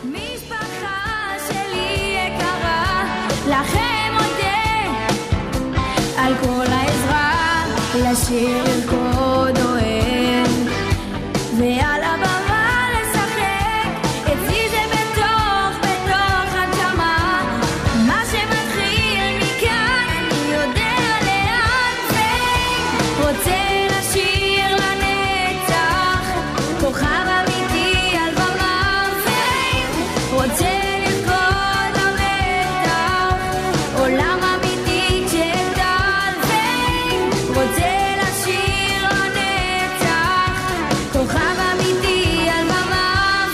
משפחה שלי יקרה, לכם מודה על כל העזרה, לשיר לרקוד אוהב ועל הבמה לשחק, אצלי זה בתוך הנשמה, מה שמתחיל מכאן אני יודע לאן זה, רוצה לשיר לנצח, כוכב אמיתי על במה רוצה לרקוד במתח, עולם אמיתי כשגדל רוצה לשיר לנצח, כוכב אמיתי על במה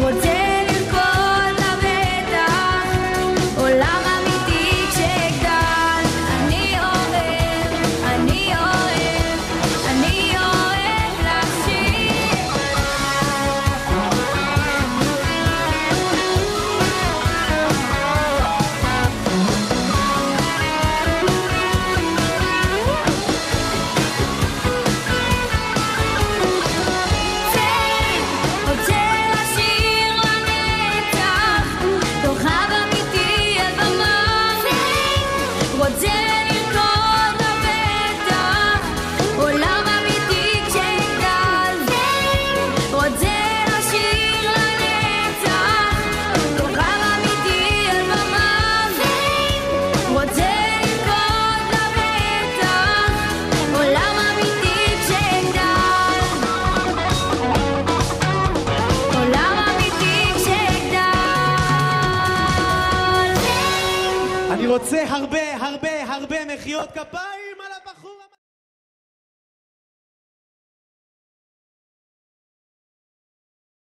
רוצה לרקוד במתח, עולם אמיתי כשגדל. אני אוהב לשיר. רוצה לשיר לנצח, כוכב אמיתי על במה רוצה לרקוד לבטח, עולם אמיתי כשגדל רוצה לשיר לנצח, כוכב אמיתי על במה רוצה לרקוד לבטח, עולם אמיתי כשגדל, עולם אמיתי כשגדל. אני רוצה הרבה מחיאות כפיים.